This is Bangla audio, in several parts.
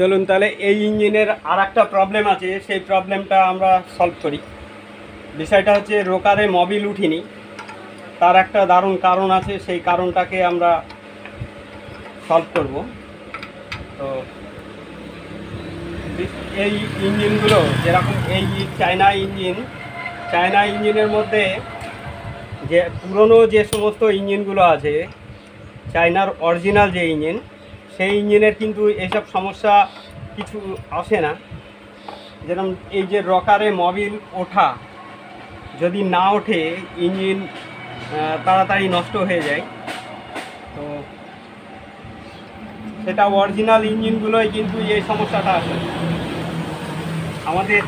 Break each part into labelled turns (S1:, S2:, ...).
S1: চলুন তাহলে এই ইঞ্জিনের আর একটা প্রবলেম আছে, সেই প্রবলেমটা আমরা সলভ করি। বিষয়টা হচ্ছে রোকারে মোবিল উঠিনি, তার একটা দারুণ কারণ আছে, সেই কারণটাকে আমরা সলভ করব। তো এই ইঞ্জিনগুলো যেরকম এই চায়না ইঞ্জিনের মধ্যে যে পুরনো যে সমস্ত ইঞ্জিনগুলো আছে, চায়নার অরিজিনাল যে ইঞ্জিন, সেই ইঞ্জিনের কিন্তু এইসব সমস্যা কিছু আসে না। যেরকম এই যে রকারে মোবিল ওঠা, যদি না ওঠে ইঞ্জিন তাড়াতাড়ি নষ্ট হয়ে যায়। তো সেটা অরিজিনাল ইঞ্জিনগুলোই কিন্তু এই সমস্যাটা আসে। আমাদের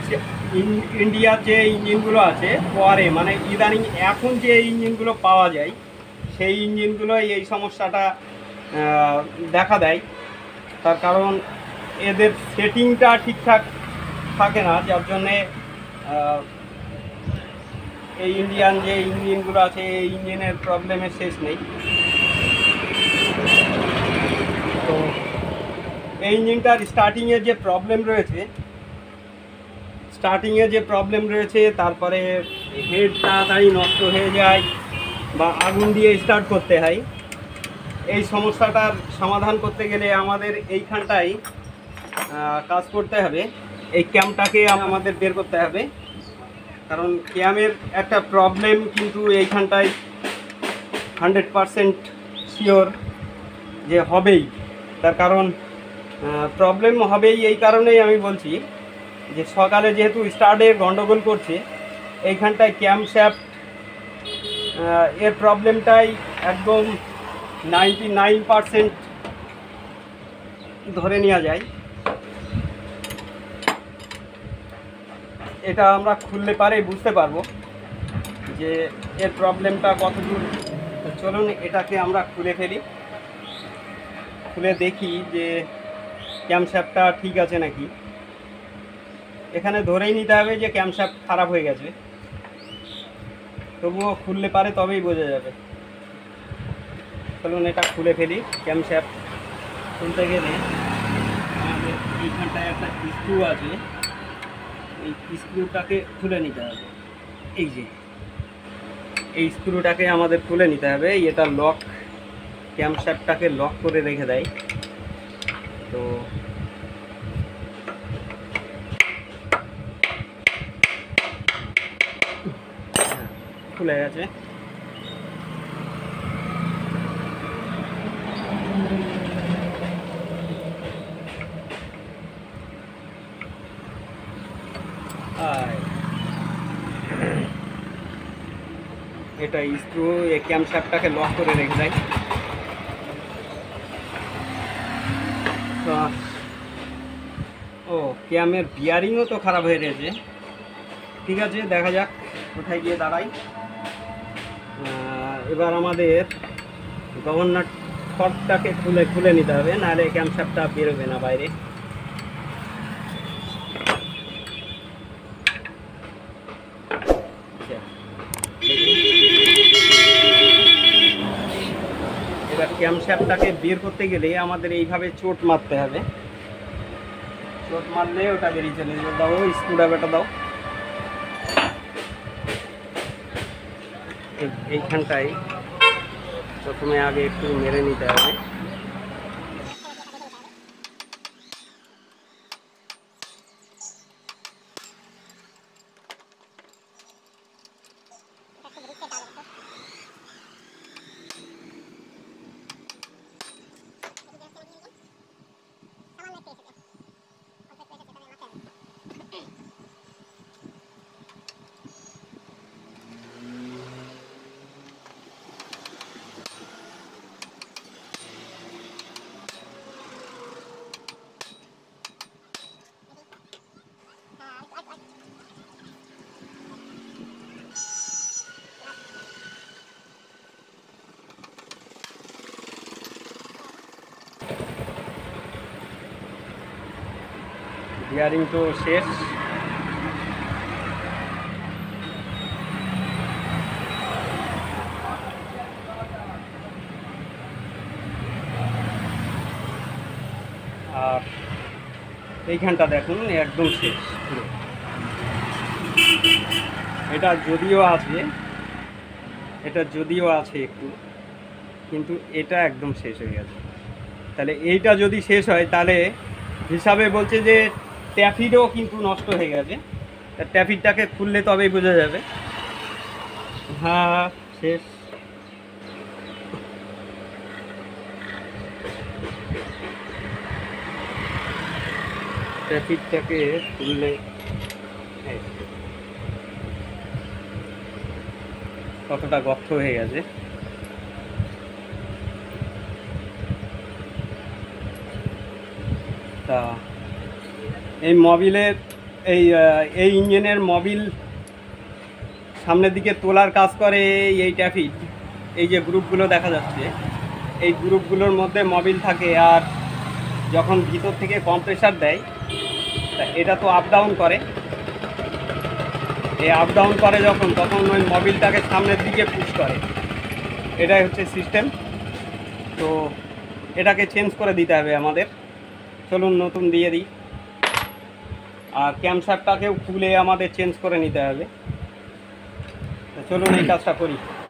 S1: ইন্ডিয়ার যে ইঞ্জিনগুলো আছে পরে, মানে ইদানিং এখন যে ইঞ্জিনগুলো পাওয়া যায়, সেই ইঞ্জিনগুলোই এই সমস্যাটা দেখা দেয়। তার কারণ এদের সেটিংটা ঠিকঠাক থাকে না, যার জন্যে এই ইন্ডিয়ান যে ইঞ্জিনগুলো আছে এই ইঞ্জিনের প্রবলেমের শেষ নেই। তো এই ইঞ্জিনটার স্টার্টিংয়ে যে প্রবলেম রয়েছে, তারপরে হেড তাড়াতাড়ি নষ্ট হয়ে যায় বা আগুন দিয়ে স্টার্ট করতে হয়। এই সমস্যাটার সমাধান করতে গেলে আমাদের এইখানটায় কাজ করতে হবে। এই ক্যামটাকে আমাদের বের করতে হবে, কারণ ক্যামের একটা প্রবলেম কিন্তু এইখানটায় 100% শিওর যে হবেই। তার কারণ প্রবলেম হবেই, এই কারণেই আমি বলছি যে সকালে যেহেতু স্টার্টের গন্ডগোল করছে, এইখানটায় ক্যামশ্যাফট এর প্রবলেমটাই একদম 99% ধরে নেওয়া যায়। এটা আমরা খুললে পারেই বুঝতে পারবো যে এর প্রবলেমটা কত দূর। চলুন এটাকে আমরা খুলে ফেলি, খুলে দেখি যে ক্যামশ্যাফটটা ঠিক আছে নাকি। এখানে ধরেই নিতে হবে যে ক্যামশ্যাফট খারাপ হয়ে গেছে, তবুও খুললে পারে তবেই বোঝা যাবে। চলুন এটা খুলে ফেলি। ক্যামশ্যাফট খুলতে গেলে আমাদের এইখানটায় একটা স্ক্রু আছে, এই স্ক্রুটাকে খুলে নিতে হবে। এই যে এই স্ক্রুটাকে আমাদের খুলে নিতে হবে। এটা লক, ক্যামশ্যাফটটাকে লক করে রেখে দেয়। তো খুলে গেছে। এটা স্ক্রু এই ক্যামশ্যাফটটাকে লক করে রেখে দেয়। ও ক্যামের বিয়ারিংও তো খারাপ হয়ে গেছে। ঠিক আছে, দেখা যাক কোথায় গিয়ে দাঁড়াই। এবার আমাদের গভর্নর ফর্কটাকে খুলে নিতে হবে, নাহলে ক্যামশ্যাফটটা বেরোবে না বাইরে। এবার ক্যামশ্যাফটটাকে বের করতে গেলে আমাদের এইভাবে চোট মারতে হবে। চোট মারলে ওটা বেরিয়ে চলে যাবে। দাও স্ক্রুড্রাইভারটা দাও। এইখানটায় প্রথমে আগে একটু মেরে নিতে হবে। বিয়ারিং তো শেষ। আর এইখানটা দেখুন একদম শেষ পুরো। এটা যদিও আছে একটু, কিন্তু এটা একদম শেষ হয়ে গেছে। তাহলে এইটা যদি শেষ হয় তাহলে হিসাবে বলছে যে ট্যাফিডও কিন্তু নষ্ট হয়ে গেছে। তা ট্যাফিডটাকে খুললে তবেই বোঝা যাবে। হ্যাঁ, শেষ। ট্যাফিডটাকে খুললে কতটা গর্ত হয়ে গেছে। তা এই মোবিলের এই ইঞ্জিনের মোবিল সামনের দিকে তোলার কাজ করে এই ট্যাফিড। এই যে গ্রুপগুলো দেখা যাচ্ছে, এই গ্রুপগুলোর মধ্যে মোবিল থাকে, আর যখন ভিতর থেকে কম্প্রেসার দেয় তা এটা তো আপ ডাউন করে। এই আপ ডাউন করে তখন ওই মোবিলটাকে সামনের দিকে পুশ করে। এটাই হচ্ছে সিস্টেম। তো এটাকে চেঞ্জ করে দিতে হবে আমাদের। চলুন নতুন দিয়ে দিই। আর ক্যামশাফটটাকেও খুলে আমাদের চেঞ্জ করে নিতে হবে। চলুন এই কাজটা করি।